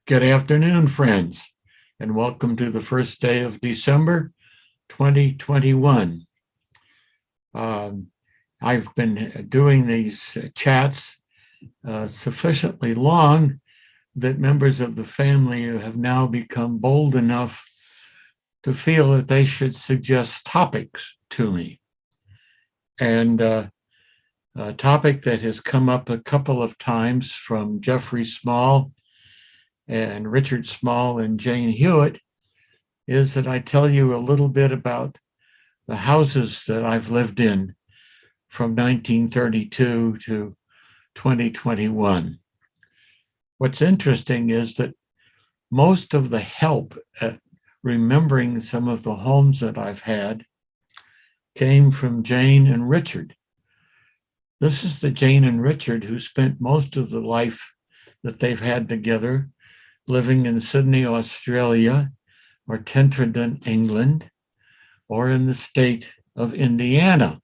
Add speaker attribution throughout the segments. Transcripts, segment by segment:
Speaker 1: Good afternoon, friends, and welcome to the first day of December 2021. I've been doing these chats sufficiently long that members of the family have now become bold enough to feel that they should suggest topics to me. And a topic that has come up a couple of times from Jeffrey Small and Richard Small and Jane Hewitt is that I tell you a little bit about the houses that I've lived in from 1932 to 2021. What's interesting is that most of the help at remembering some of the homes that I've had came from Jane and Richard. This is the Jane and Richard who spent most of the life that they've had together living in Sydney, Australia, or Tenterden, England, or in the state of Indiana.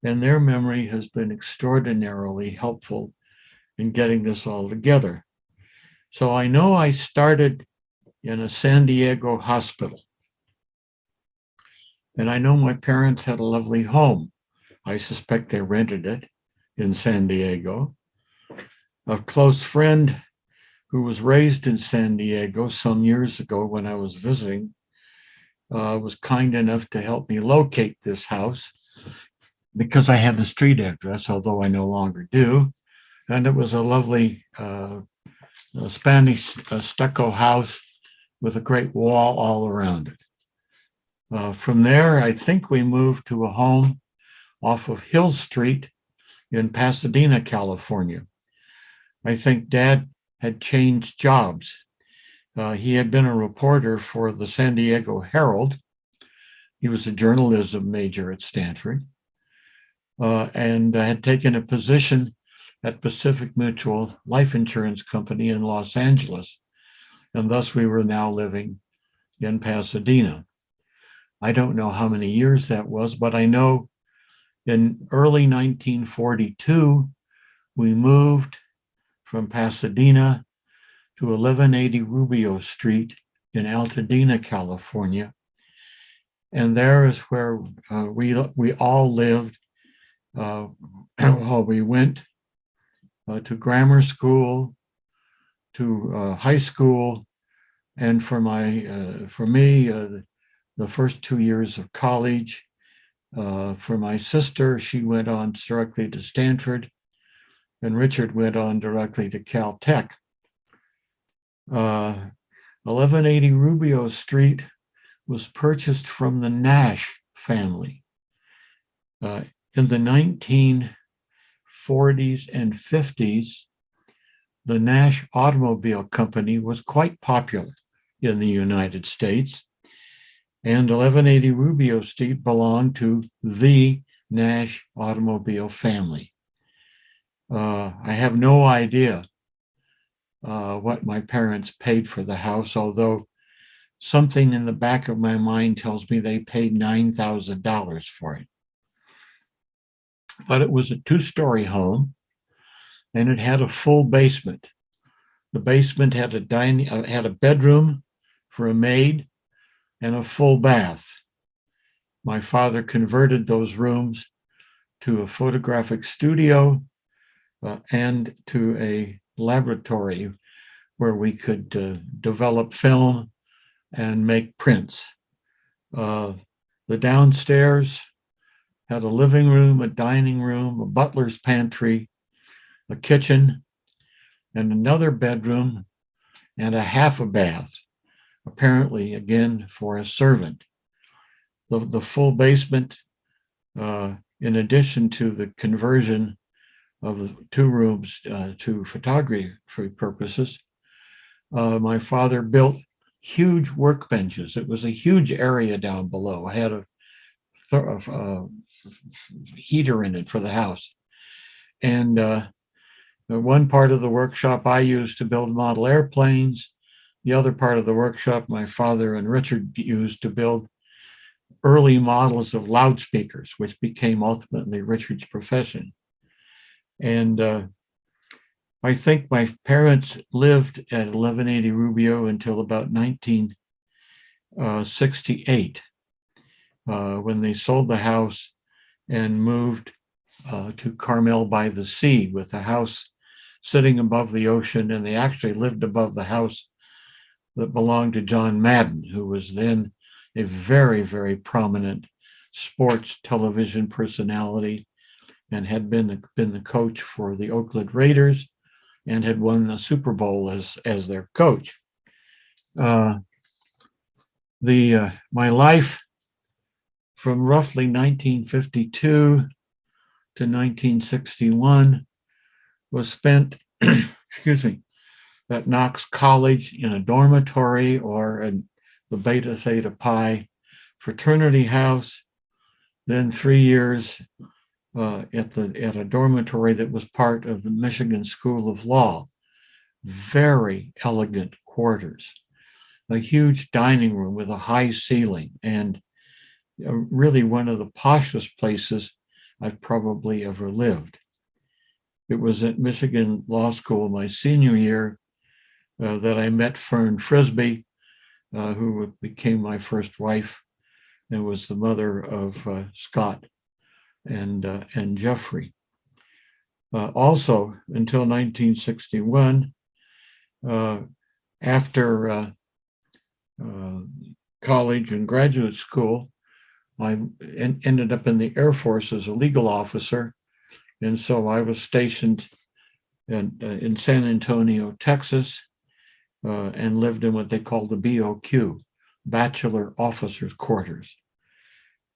Speaker 1: And their memory has been extraordinarily helpful in getting this all together. So I know I started in a San Diego hospital. And I know my parents had a lovely home. I suspect they rented it in San Diego. A close friend who was raised in San Diego some years ago when I was visiting, was kind enough to help me locate this house because I had the street address, although I no longer do. And it was a lovely Spanish stucco house with a great wall all around it. From there, I think we moved to a home off of Hill Street in Pasadena, California. I think Dad had changed jobs. He had been a reporter for the San Diego Herald. He was a journalism major at Stanford and had taken a position at Pacific Mutual Life Insurance Company in Los Angeles. And thus we were now living in Pasadena. I don't know how many years that was, but I know in early 1942, we moved from Pasadena to 1180 Rubio Street in Altadena, California. And there is where we all lived. We went to grammar school, to high school, and for me, the first 2 years of college. For my sister, she went on directly to Stanford, and Richard went on directly to Caltech. 1180 Rubio Street was purchased from the Nash family. In the 1940s and 50s, the Nash Automobile Company was quite popular in the United States, and 1180 Rubio Street belonged to the Nash Automobile family. I have no idea what my parents paid for the house, although something in the back of my mind tells me they paid $9,000 for it. But it was a 2-story home, and it had a full basement. The basement had had a bedroom for a maid and a full bath. My father converted those rooms to a photographic studio and to a laboratory where we could develop film and make prints. The downstairs had a living room, a dining room, a butler's pantry, a kitchen, and another bedroom and a half a bath, apparently again for a servant. The full basement, in addition to the conversion of the 2 rooms to photography purposes, my father built huge workbenches. It was a huge area down below. It had a heater in it for the house. And one part of the workshop I used to build model airplanes. The other part of the workshop my father and Richard used to build early models of loudspeakers, which became ultimately Richard's profession. And I think my parents lived at 1180 Rubio until about 1968, when they sold the house and moved to Carmel by the Sea, with the house sitting above the ocean. And they actually lived above the house that belonged to John Madden, who was then a very, very prominent sports television personality and had been the coach for the Oakland Raiders and had won the Super Bowl as their coach. My life from roughly 1952 to 1961 was spent, excuse me, at Knox College in a dormitory or in the Beta Theta Pi fraternity house. Then 3 years at a dormitory that was part of the Michigan School of Law. Very elegant quarters, a huge dining room with a high ceiling, and really one of the poshest places I've probably ever lived. It was at Michigan Law School my senior year that I met Fern Frisbee, who became my first wife and was the mother of Scott and Jeffrey. Also, until 1961, after college and graduate school, I ended up in the Air Force as a legal officer. And so I was stationed in San Antonio, Texas, and lived in what they call the BOQ, Bachelor Officers Quarters.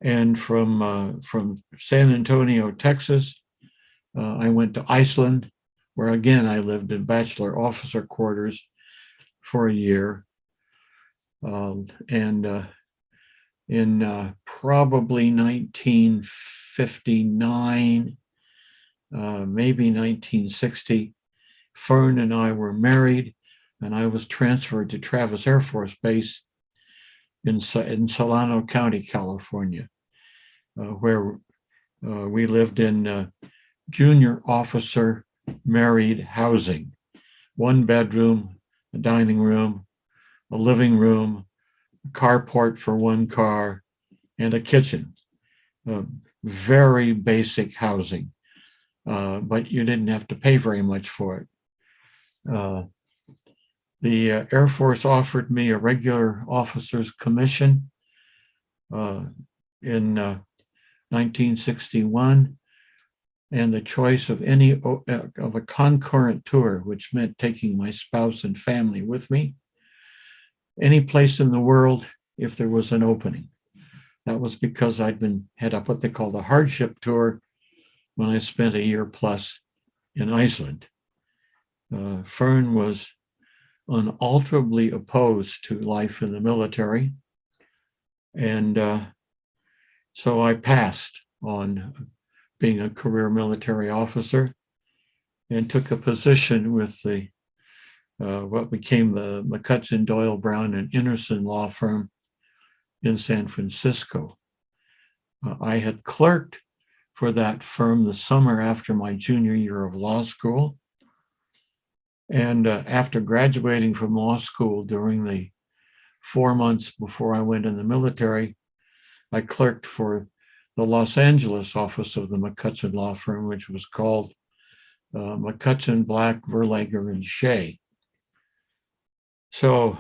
Speaker 1: And from San Antonio, Texas, I went to Iceland, where again I lived in Bachelor Officer Quarters for a year. And in probably 1959, maybe 1960, Fern and I were married, and I was transferred to Travis Air Force Base in Solano County, California, where we lived in junior officer married housing, 1 bedroom, a dining room, a living room, a carport for 1 car, and a kitchen. Very basic housing, but you didn't have to pay very much for it. The Air Force offered me a regular officer's commission in 1961, and the choice of a concurrent tour, which meant taking my spouse and family with me, any place in the world if there was an opening. That was because I'd had up what they called a hardship tour when I spent a year plus in Iceland. Fern was unalterably opposed to life in the military, and so I passed on being a career military officer and took a position with the what became the McCutcheon, Doyle, Brown, and Ingerson law firm in San Francisco. I had clerked for that firm the summer after my junior year of law school. And after graduating from law school during the 4 months before I went in the military, I clerked for the Los Angeles office of the McCutcheon law firm, which was called McCutcheon, Black, Verlager, and Shea. So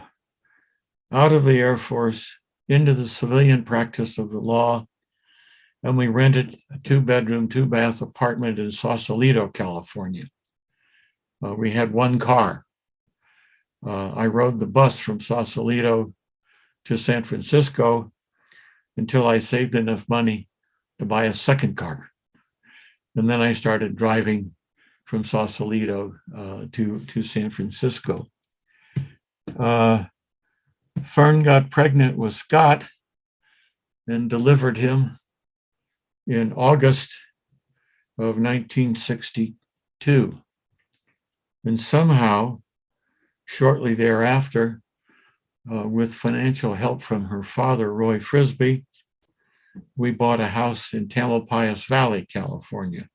Speaker 1: out of the Air Force, into the civilian practice of the law, and we rented a 2-bedroom, 2-bath apartment in Sausalito, California. We had 1 car. I rode the bus from Sausalito to San Francisco until I saved enough money to buy a 2nd car. And then I started driving from Sausalito to San Francisco. Fern got pregnant with Scott and delivered him in August of 1962. And somehow, shortly thereafter, with financial help from her father, Roy Frisbee, we bought a house in Tamalpais Valley, California.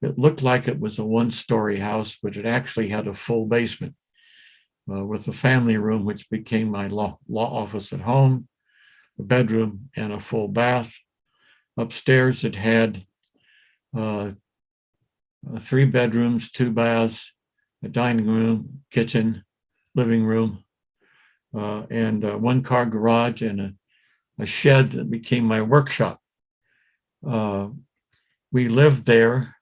Speaker 1: It looked like it was a one-story house, but it actually had a full basement with a family room, which became my law office at home, a bedroom, and a full bath. Upstairs, it had 3 bedrooms, 2 baths, a dining room, kitchen, living room, and a 1-car garage and a shed that became my workshop. We lived there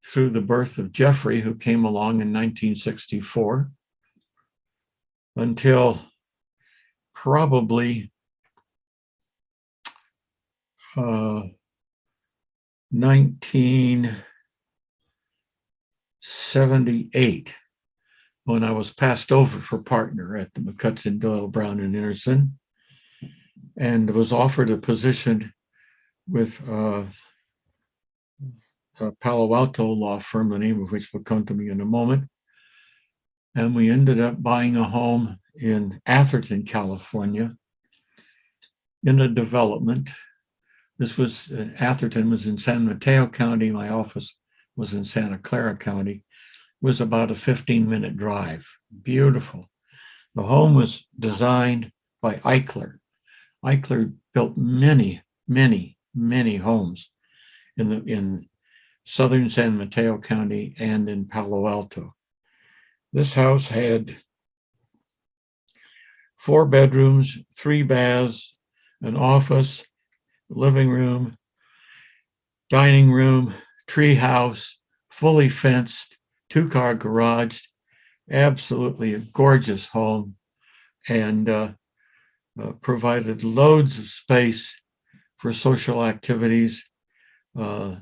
Speaker 1: through the birth of Jeffrey, who came along in 1964, until probably 1978, when I was passed over for partner at the McCutcheon, Doyle, Brown and Anderson, and was offered a position with a Palo Alto law firm, the name of which will come to me in a moment. And we ended up buying a home in Atherton, California, in a development. This was Atherton was in San Mateo County. My office was in Santa Clara County. It was about a 15-minute drive. Beautiful. The home was designed by Eichler. Eichler built many, many, many homes in southern San Mateo County and in Palo Alto. This house had 4 bedrooms, 3 baths, an office, living room, dining room, tree house, fully fenced, 2-car garage, absolutely a gorgeous home, and provided loads of space for social activities. The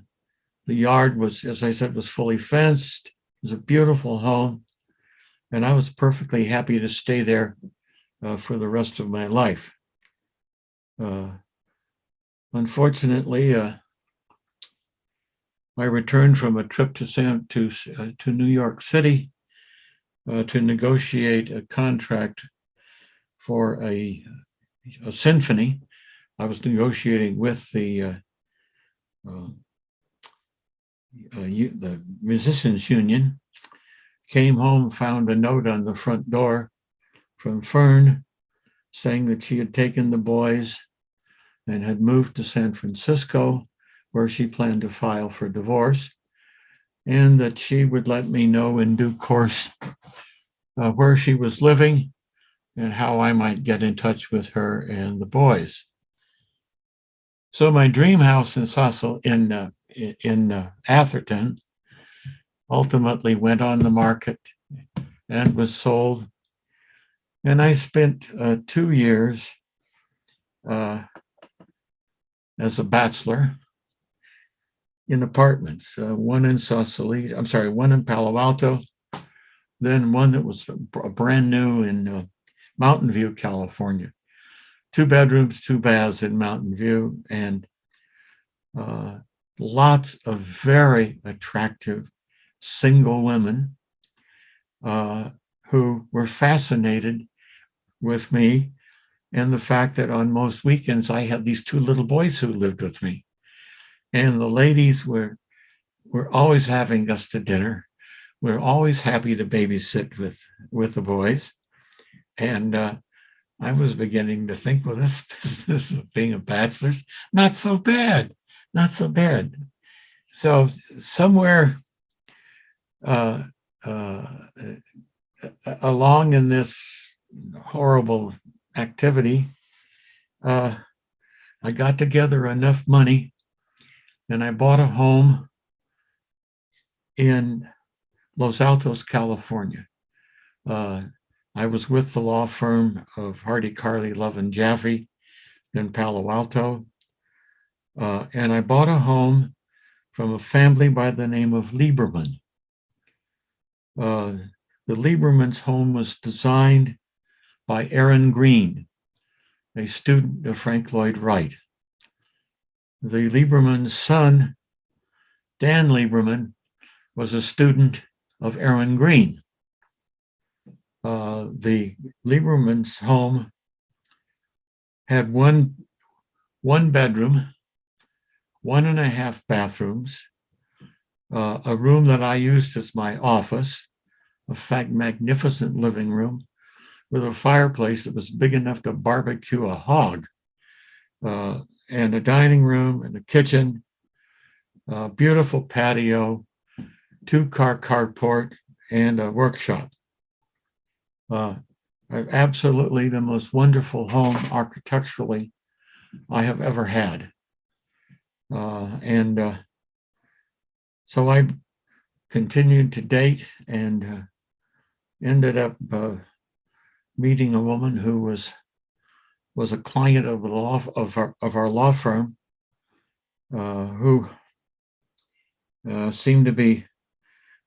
Speaker 1: yard was, as I said, was fully fenced. It was a beautiful home, and I was perfectly happy to stay there for the rest of my life. Unfortunately, I returned from a trip to New York City to negotiate a contract for a symphony. I was negotiating with the musicians union. Came home, found a note on the front door from Fern saying that she had taken the boys and had moved to San Francisco, where she planned to file for divorce, and that she would let me know in due course where she was living and how I might get in touch with her and the boys. So my dream house in Atherton ultimately went on the market and was sold. And I spent 2 years as a bachelor in apartments, one in Palo Alto, then one that was brand new in Mountain View, California. 2 bedrooms, 2 baths in Mountain View, and lots of very attractive single women who were fascinated with me and the fact that on most weekends I had these 2 little boys who lived with me. And the ladies were always having us to dinner. We're always happy to babysit with the boys. And I was beginning to think, well, this business of being a bachelor's not so bad, not so bad. So somewhere along in this horrible activity, I got together enough money and I bought a home in Los Altos, California. I was with the law firm of Hardy, Carly, Love and Jaffe in Palo Alto. And I bought a home from a family by the name of Lieberman. The Lieberman's home was designed by Aaron Green, a student of Frank Lloyd Wright. The Lieberman's son, Dan Lieberman, was a student of Aaron Green. The Lieberman's home had one bedroom, 1.5 bathrooms, a room that I used as my office, a magnificent living room with a fireplace that was big enough to barbecue a hog, and a dining room and a kitchen, a beautiful patio, two-car carport, and a workshop. Absolutely the most wonderful home architecturally I have ever had. And so I continued to date and ended up meeting a woman who was a client of the law of our law firm, who seemed to be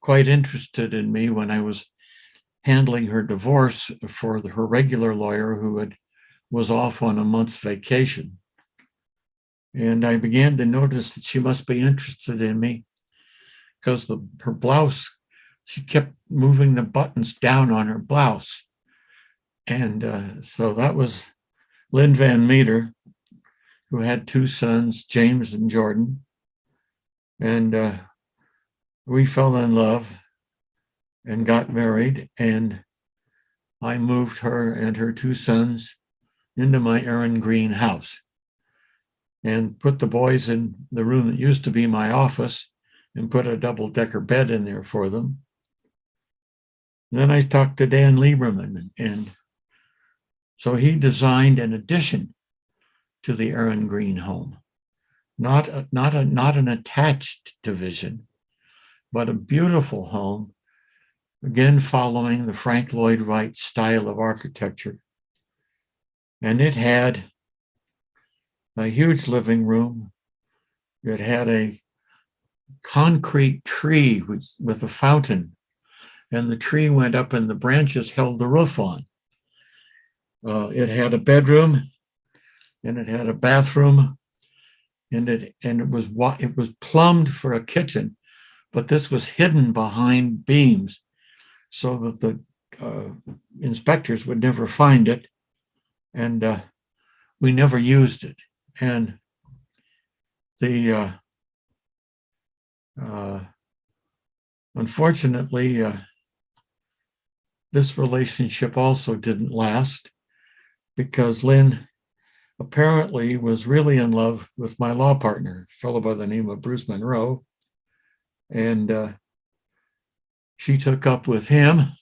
Speaker 1: quite interested in me when I was handling her divorce for her regular lawyer, who was off on a month's vacation. And I began to notice that she must be interested in me because her blouse, she kept moving the buttons down on her blouse. And so that was Lynn Van Meter, who had two sons, James and Jordan. And we fell in love and got married. And I moved her and her two sons into my Aaron Green house and put the boys in the room that used to be my office and put a double-decker bed in there for them. And then I talked to Dan Lieberman, and so he designed an addition to the Aaron Green home, not an attached division, but a beautiful home, again following the Frank Lloyd Wright style of architecture. And it had a huge living room. It had a concrete tree with a fountain, and the tree went up and the branches held the roof on. It had a bedroom, and it had a bathroom, and it was plumbed for a kitchen, but this was hidden behind beams so that the inspectors would never find it, and we never used it. And unfortunately, this relationship also didn't last, because Lynn apparently was really in love with my law partner, a fellow by the name of Bruce Monroe. And she took up with him.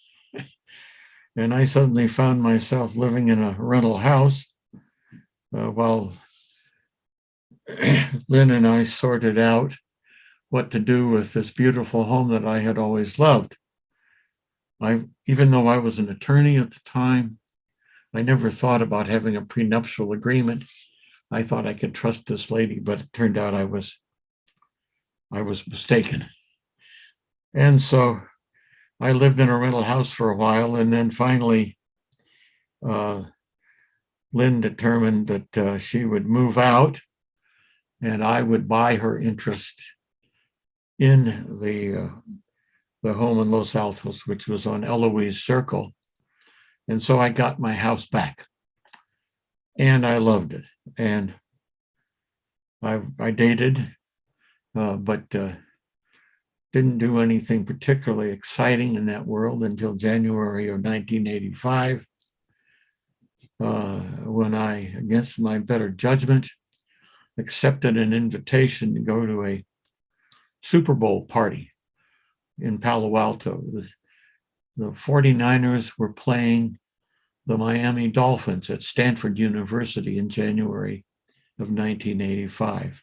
Speaker 1: And I suddenly found myself living in a rental house while Lynn and I sorted out what to do with this beautiful home that I had always loved. Even though I was an attorney at the time, I never thought about having a prenuptial agreement. I thought I could trust this lady, but it turned out I was mistaken. And so I lived in a rental house for a while, and then finally Lynn determined that she would move out and I would buy her interest in the home in Los Altos, which was on Eloise Circle. And so I got my house back, and I loved it. And I dated, but didn't do anything particularly exciting in that world until January of 1985, when I, against my better judgment, accepted an invitation to go to a Super Bowl party in Palo Alto. The 49ers were playing the Miami Dolphins at Stanford University in January of 1985.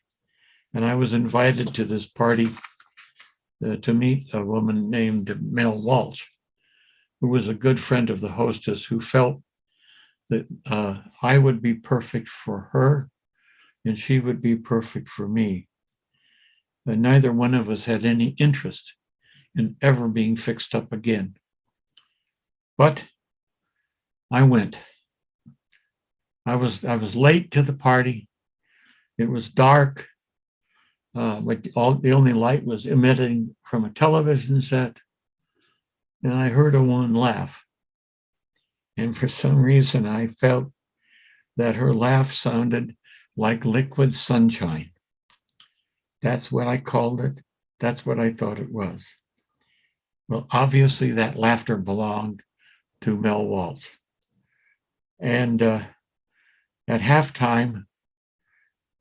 Speaker 1: And I was invited to this party to meet a woman named Mel Walsh, who was a good friend of the hostess, who felt that I would be perfect for her and she would be perfect for me. And neither one of us had any interest in ever being fixed up again. But I went. I was late to the party. It was dark. But the only light was emitting from a television set. And I heard a woman laugh. And for some reason, I felt that her laugh sounded like liquid sunshine. That's what I called it. That's what I thought it was. Well, obviously that laughter belonged to Mel Waltz. And at halftime,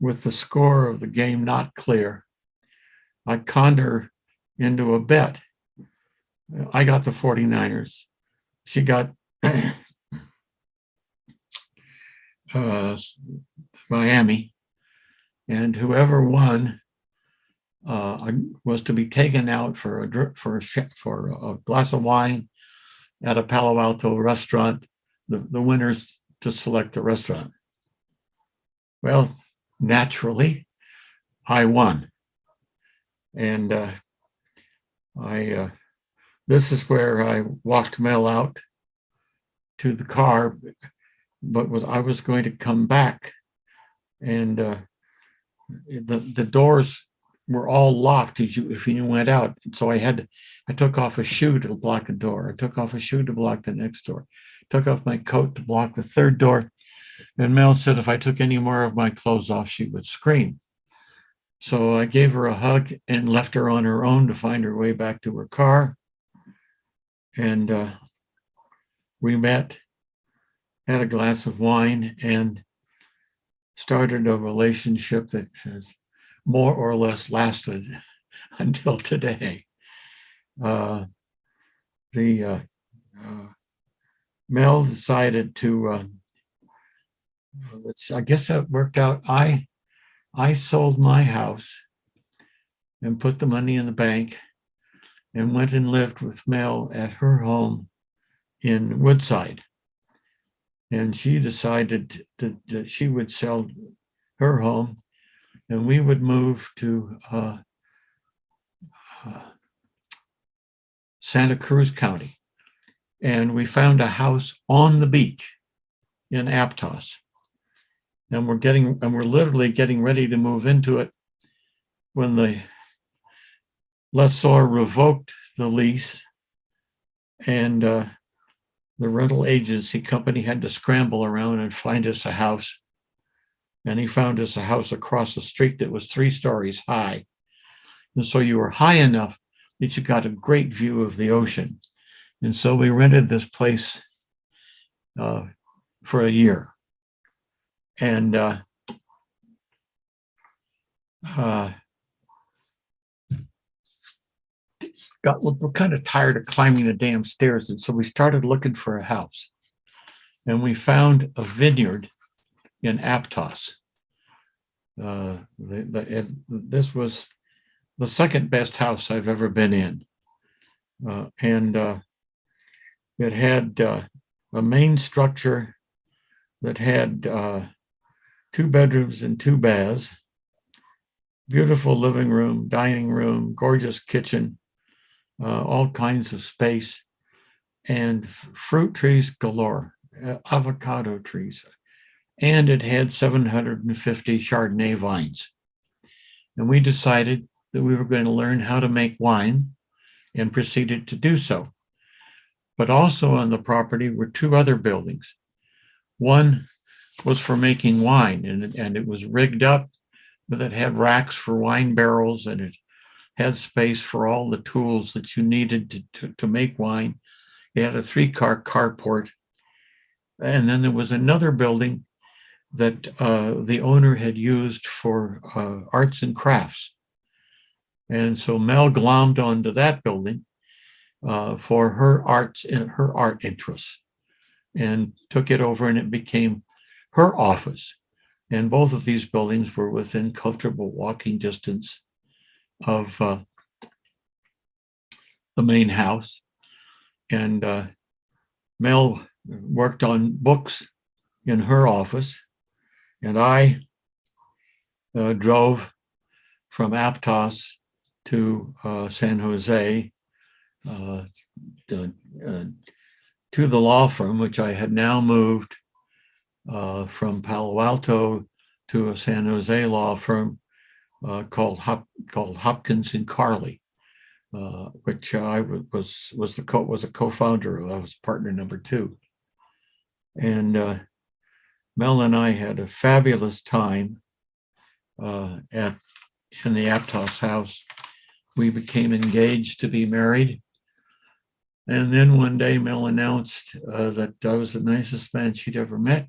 Speaker 1: with the score of the game not clear, I conned her into a bet. I got the 49ers. She got Miami. And whoever won was to be taken out for a glass of wine at a Palo Alto restaurant. The winners to select the restaurant. Well, naturally, I won, and this is where I walked Mel out to the car, but I was going to come back, and the doors were all locked if you went out. So I took off a shoe to block a door. I took off a shoe to block the next door. Took off my coat to block the third door. And Mel said if I took any more of my clothes off, she would scream. So I gave her a hug and left her on her own to find her way back to her car. And we met, had a glass of wine, and started a relationship that has more or less lasted until today. Mel decided to, I guess that worked out. I sold my house and put the money in the bank and went and lived with Mel at her home in Woodside. And she decided that she would sell her home and we would move to Santa Cruz County. And we found a house on the beach in Aptos. And we're literally getting ready to move into it when the lessor revoked the lease, and the rental agency company had to scramble around and find us a house. And he found us a house across the street that was 3 stories high. And so you were high enough that you got a great view of the ocean. And so we rented this place for a year. And we're kind of tired of climbing the damn stairs. And so we started looking for a house. And we found a vineyard in Aptos. This was the second best house I've ever been in. And it had a main structure that had 2 bedrooms and 2 baths, beautiful living room, dining room, gorgeous kitchen, all kinds of space, and fruit trees galore, avocado trees. And it had 750 Chardonnay vines. And we decided that we were going to learn how to make wine and proceeded to do so. But also on the property were 2 other buildings. One was for making wine, and it was rigged up, but it had racks for wine barrels, and it had space for all the tools that you needed to make wine. It had a 3-car carport. And then there was another building that the owner had used for arts and crafts. And so Mel glommed onto that building for her art interests and took it over, and it became her office. And both of these buildings were within comfortable walking distance of the main house. And Mel worked on books in her office, and I drove from Aptos to San Jose to the law firm, which I had now moved from Palo Alto to a San Jose law firm called Hopkins and Carley, which I was a co-founder of. I was partner number 2. And Mel and I had a fabulous time in the Aptos house. we became engaged to be married. And then one day, Mel announced that I was the nicest man she'd ever met.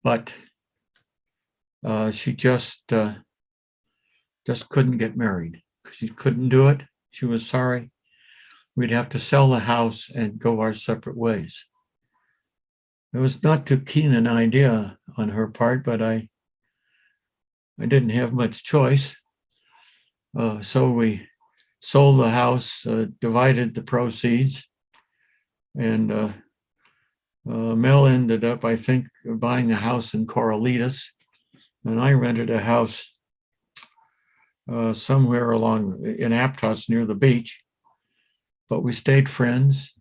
Speaker 1: But she just couldn't get married. She couldn't do it. She was sorry. We'd have to sell the house and go our separate ways. It was not too keen an idea on her part, but I didn't have much choice. So we sold the house, divided the proceeds, and Mel ended up, I think, buying a house in Corralitos, and I rented a house somewhere along in Aptos near the beach. But we stayed friends,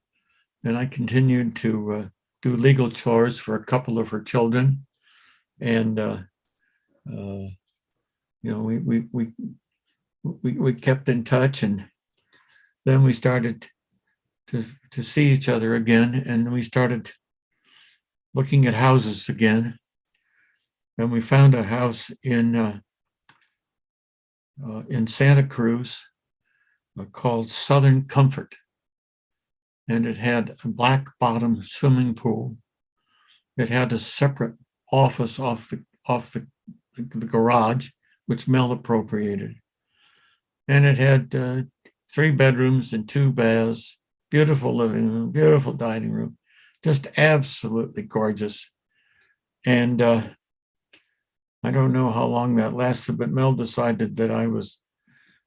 Speaker 1: and I continued to do legal chores for a couple of her children, and we kept in touch, and then we started to see each other again, and we started looking at houses again, and we found a house in Santa Cruz called Southern Comfort, and it had a black bottom swimming pool. It had a separate office off the garage, which Mel appropriated, and it had 3 bedrooms and 2 baths, beautiful living room, beautiful dining room, just absolutely gorgeous. And I don't know how long that lasted, but Mel decided that I was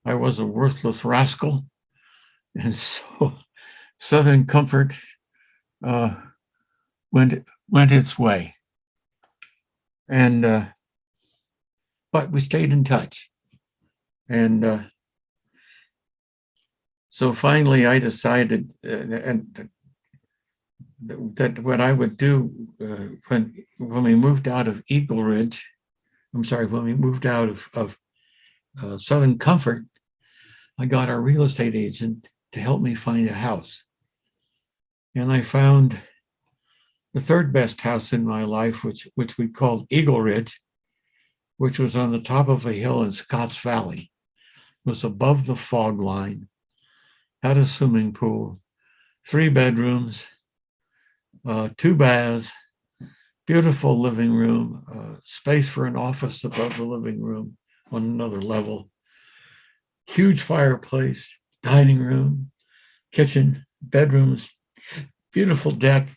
Speaker 1: a worthless rascal, and so Southern Comfort went its way. And but we stayed in touch, and so finally I decided that what I would do when we moved out of Eagle Ridge, when we moved out of Southern Comfort, I got our real estate agent to help me find a house. And I found the 3rd best house in my life, which we called Eagle Ridge, which was on the top of a hill in Scotts Valley, was above the fog line, had a swimming pool, 3 bedrooms, 2 baths, beautiful living room, space for an office above the living room on another level, huge fireplace, dining room, kitchen, bedrooms, beautiful deck,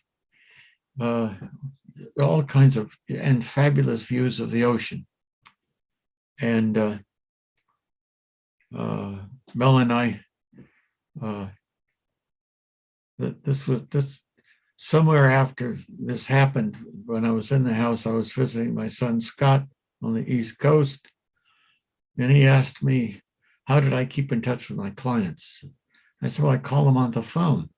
Speaker 1: all kinds of, and fabulous views of the ocean. And Mel and I, this somewhere after this happened, when I was in the house, I was visiting my son Scott on the East Coast, and he asked me, how did I keep in touch with my clients? I said, well, I call them on the phone.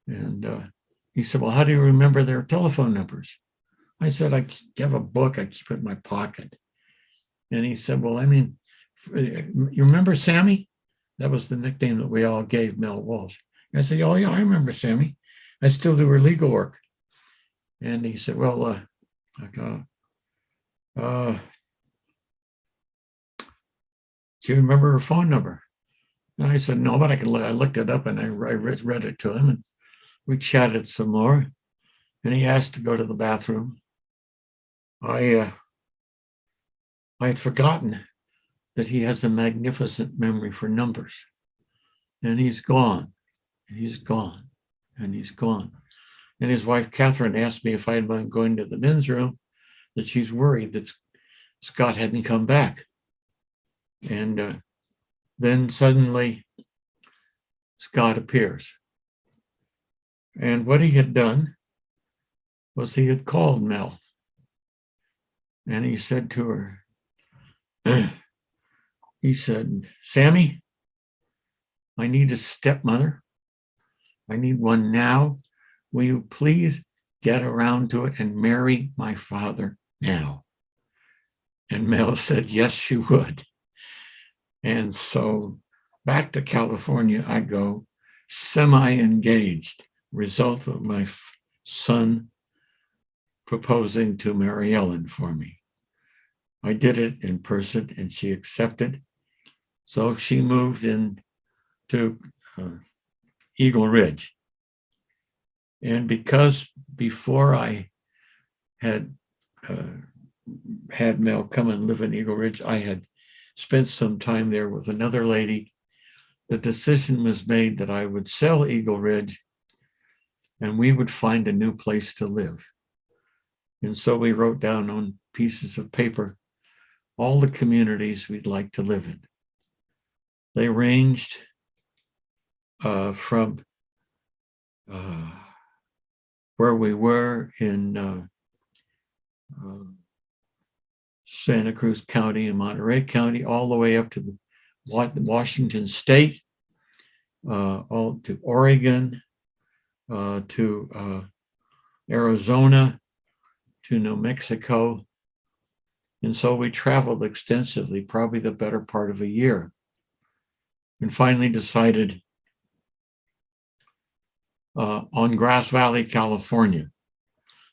Speaker 1: And he said, well, how do you remember their telephone numbers? I said, I have a book, I keep it in my pocket. And he said, well, I mean, you remember Sammy? That was the nickname that we all gave Mel Walsh. I said, oh yeah, I remember Sammy. I still do her legal work. And he said, well, do you remember her phone number? And I said, no, but I looked it up and I read it to him, and we chatted some more. And he asked to go to the bathroom. I had forgotten that he has a magnificent memory for numbers. And he's gone, and he's gone, and he's gone. And his wife, Catherine, asked me if I'd mind going to the men's room, that she's worried that Scott hadn't come back. And then suddenly Scott appears. And what he had done was he had called Mel. And he said to her, he said, Sammy, I need a stepmother. I need one now. Will you please get around to it and marry my father now? And Mel said, yes, she would. And so back to California I go, semi-engaged, result of my son proposing to Mary Ellen for me. I did it in person and she accepted. So she moved in to Eagle Ridge. And because before I had had Mel come and live in Eagle Ridge, I had spent some time there with another lady. The decision was made that I would sell Eagle Ridge and we would find a new place to live. And so we wrote down on pieces of paper all the communities we'd like to live in. They ranged from where we were in Santa Cruz County and Monterey County, all the way up to the Washington State, all to Oregon, to Arizona, to New Mexico. And so we traveled extensively, probably the better part of a year, and finally decided on Grass Valley, California.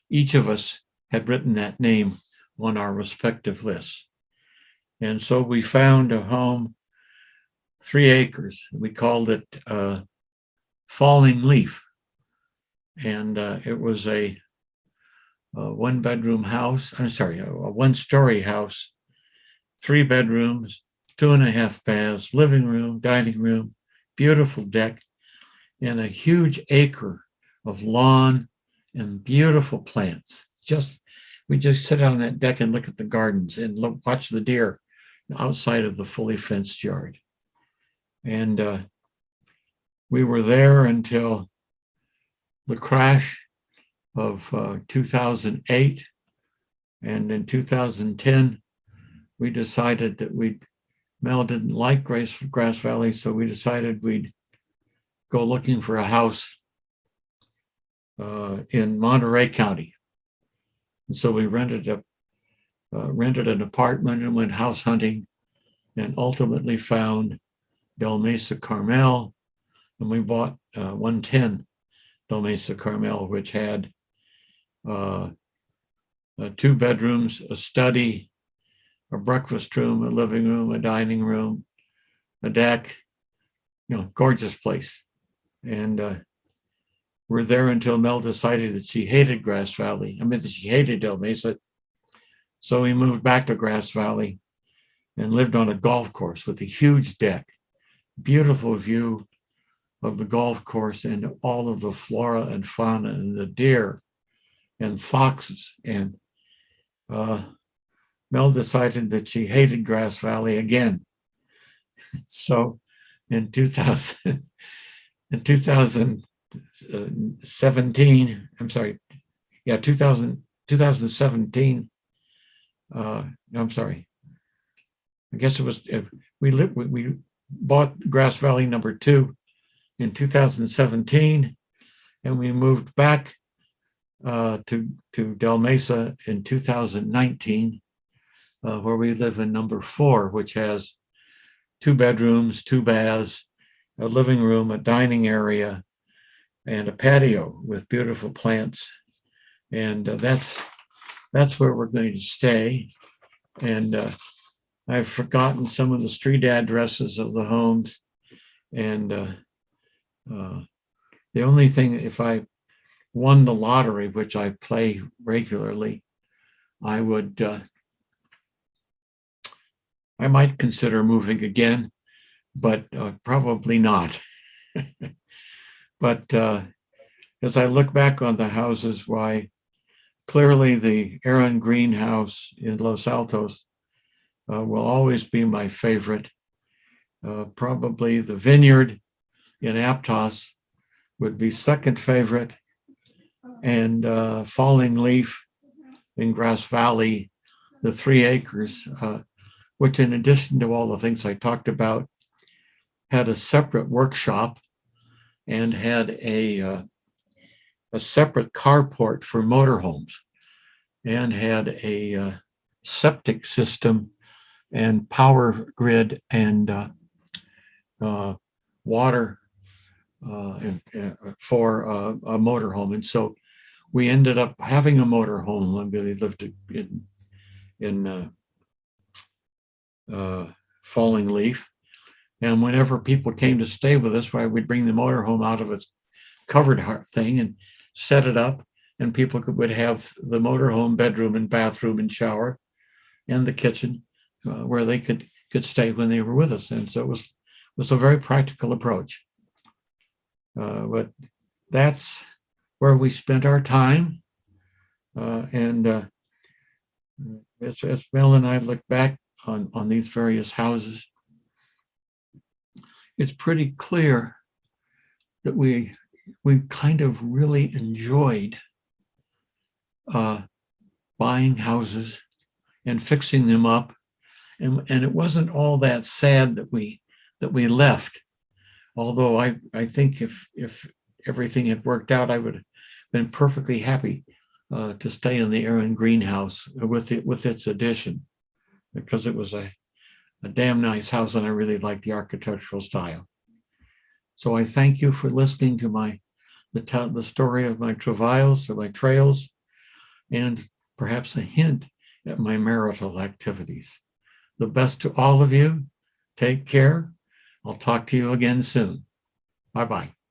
Speaker 1: Each of us had written that name on our respective lists. And so we found a home, 3 acres. We called it Falling Leaf. And it was a 1-bedroom house. I'm sorry, a 1-story house, 3 bedrooms, 2.5 baths, living room, dining room, beautiful deck, and a huge acre of lawn and beautiful plants. We just sit on that deck and look at the gardens and watch the deer outside of the fully fenced yard. And we were there until the crash of 2008. And in 2010, we decided that Mel didn't like Grass Valley, so we decided we'd go looking for a house in Monterey County. And so we rented an apartment and went house hunting, and ultimately found Del Mesa Carmel, and we bought 110 Del Mesa Carmel, which had 2 bedrooms, a study, a breakfast room, a living room, a dining room, a deck, gorgeous place. And we're there until Mel decided that she hated Grass Valley. That she hated Del Mesa. So we moved back to Grass Valley and lived on a golf course with a huge deck, beautiful view of the golf course and all of the flora and fauna and the deer and foxes. And Mel decided that she hated Grass Valley again. So in 2017, 2017, I'm sorry. I guess it was, we bought Grass Valley number 2 in 2017, and we moved back to Del Mesa in 2019, where we live in number 4, which has 2 bedrooms, 2 baths, a living room, a dining area, and a patio with beautiful plants. And that's where we're going to stay. And I've forgotten some of the street addresses of the homes. And the only thing, if I won the lottery, which I play regularly, I might consider moving again, but probably not. But as I look back on the houses, why, clearly the Aaron Green house in Los Altos will always be my favorite. Probably the Vineyard in Aptos would be second favorite, and Falling Leaf in Grass Valley, the 3 acres, which, in addition to all the things I talked about, had a separate workshop and had a separate carport for motorhomes, and had a septic system and power grid and water for a motorhome. And so we ended up having a motorhome when we lived in Falling Leaf. And whenever people came to stay with us, we'd bring the motorhome out of its covered thing and set it up, and people would have the motorhome bedroom and bathroom and shower and the kitchen where they could stay when they were with us. And so it was a very practical approach. But that's where we spent our time. And as Mel and I look back on these various houses, it's pretty clear that we kind of really enjoyed buying houses and fixing them up. And it wasn't all that sad that we left. Although I think if everything had worked out, I would have been perfectly happy to stay in the Aaron greenhouse with its addition, because it was a damn nice house and I really liked the architectural style. So I thank you for listening to the story of my travails or my trails, and perhaps a hint at my marital activities. The best to all of you. Take care. I'll talk to you again soon. Bye-bye.